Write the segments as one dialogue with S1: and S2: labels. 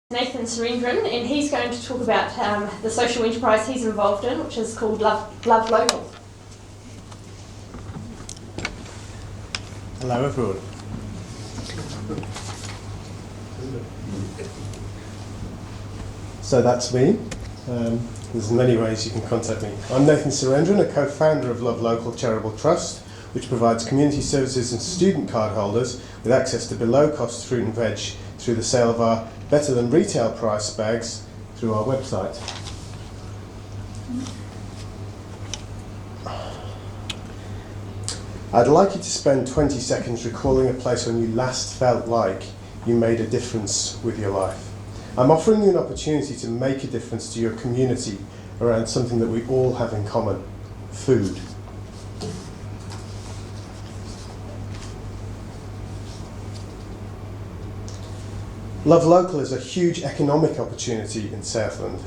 S1: Nathan Surendran, and he's going to talk about the social enterprise he's involved in, which is called Love Local.
S2: Hello everyone. So that's me. There's many ways you can contact me. I'm Nathan Surendran, a co-founder of Love Local Charitable Trust, which provides community services and student card holders with access to below-cost fruit and veg through the sale of our better than retail price bags through our website. I'd like you to spend 20 seconds recalling a place when you last felt like you made a difference with your life. I'm offering you an opportunity to make a difference to your community around something that we all have in common: food. Love Local is a huge economic opportunity in Southland,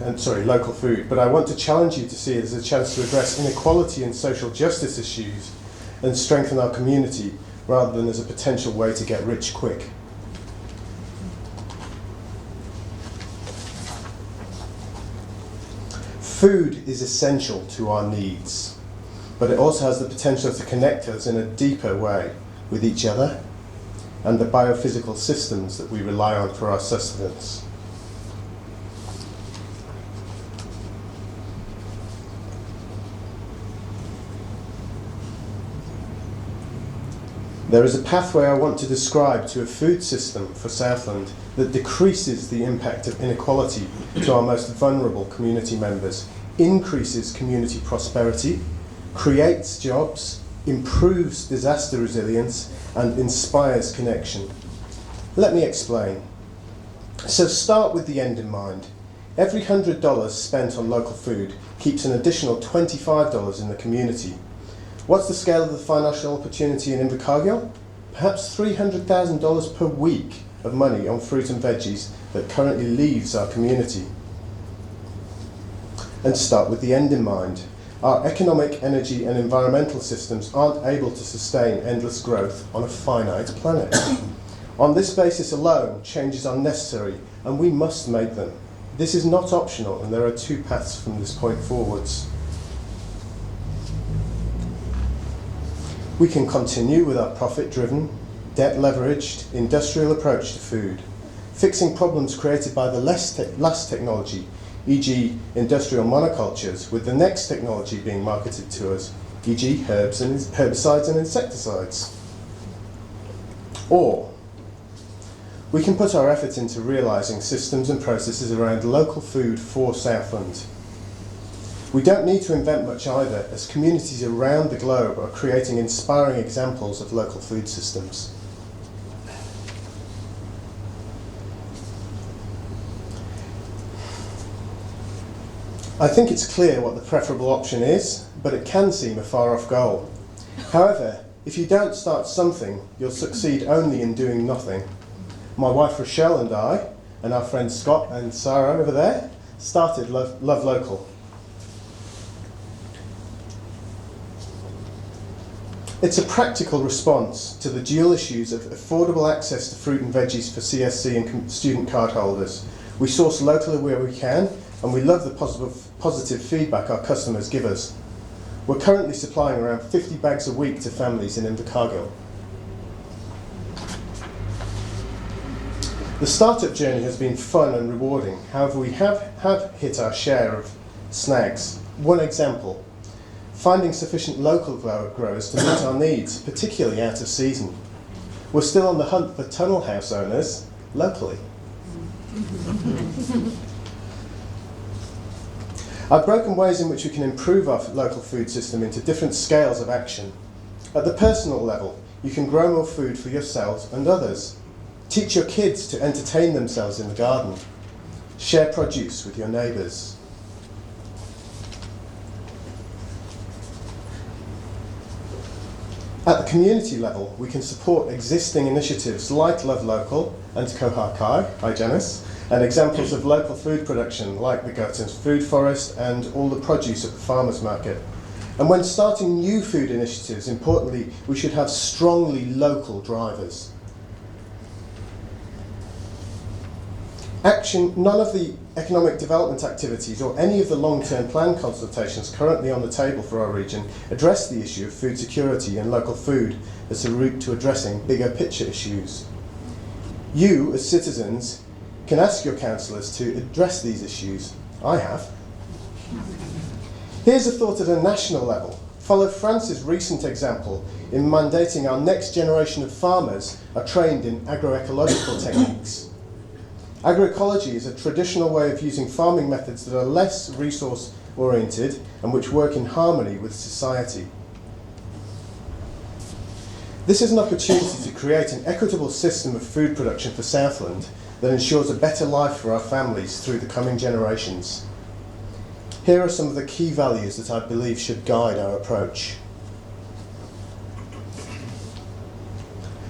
S2: local food, but I want to challenge you to see it as a chance to address inequality and social justice issues and strengthen our community rather than as a potential way to get rich quick. Food is essential to our needs, but it also has the potential to connect us in a deeper way with each other and the biophysical systems that we rely on for our sustenance. There is a pathway I want to describe to a food system for Southland that decreases the impact of inequality to our most vulnerable community members, increases community prosperity, creates jobs, improves disaster resilience, and inspires connection. Let me explain. So start with the end in mind. Every $100 spent on local food keeps an additional $25 in the community. What's the scale of the financial opportunity in Invercargill? Perhaps $300,000 per week of money on fruit and veggies that currently leaves our community. And start with the end in mind. Our economic, energy and environmental systems aren't able to sustain endless growth on a finite planet. On this basis alone, changes are necessary and we must make them. This is not optional, and there are two paths from this point forwards. We can continue with our profit-driven, debt-leveraged, industrial approach to food, fixing problems created by the last technology, e.g. industrial monocultures, with the next technology being marketed to us, e.g. herbicides and insecticides. Or we can put our effort into realising systems and processes around local food for Southland. We don't need to invent much either, as communities around the globe are creating inspiring examples of local food systems. I think it's clear what the preferable option is, but it can seem a far-off goal. However, if you don't start something, you'll succeed only in doing nothing. My wife Rochelle and I, and our friends Scott and Sarah over there, started Love Local. It's a practical response to the dual issues of affordable access to fruit and veggies for CSC and student card holders. We source locally where we can, and we love the positive feedback our customers give us. We're currently supplying around 50 bags a week to families in Invercargill. The startup journey has been fun and rewarding. However, we have hit our share of snags. One example: finding sufficient local growers to meet our needs, particularly out of season. We're still on the hunt for tunnel house owners locally. I've broken ways in which we can improve our local food system into different scales of action. At the personal level, you can grow more food for yourselves and others. Teach your kids to entertain themselves in the garden. Share produce with your neighbours. At the community level, we can support existing initiatives like Love Local and Kohakai, hi Janice, and examples of local food production like the Gutton's Food Forest and all the produce at the farmers market. And when starting new food initiatives, importantly, we should have strongly local drivers. None of the economic development activities or any of the long-term plan consultations currently on the table for our region address the issue of food security and local food as a route to addressing bigger picture issues. You, as citizens, can ask your councillors to address these issues. I have. Here's a thought at a national level. Follow France's recent example in mandating our next generation of farmers are trained in agroecological techniques. Agroecology is a traditional way of using farming methods that are less resource-oriented and which work in harmony with society. This is an opportunity to create an equitable system of food production for Southland that ensures a better life for our families through the coming generations. Here are some of the key values that I believe should guide our approach.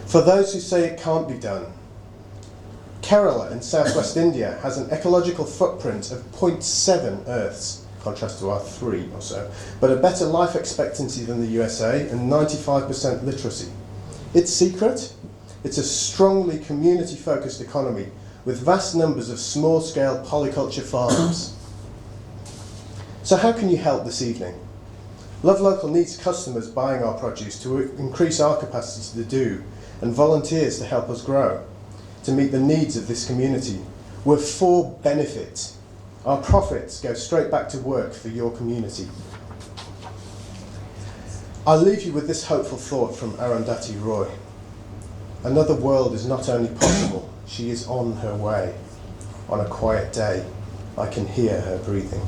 S2: For those who say it can't be done, Kerala in southwest India has an ecological footprint of 0.7 Earths, contrast to our 3 or so, but a better life expectancy than the USA and 95% literacy. Its secret? It's a strongly community-focused economy with vast numbers of small-scale polyculture farms. So how can you help this evening? Love Local needs customers buying our produce to increase our capacity to do, and volunteers to help us grow, to meet the needs of this community. We're for benefit. Our profits go straight back to work for your community. I'll leave you with this hopeful thought from Arundhati Roy. Another world is not only possible, she is on her way. On a quiet day, I can hear her breathing.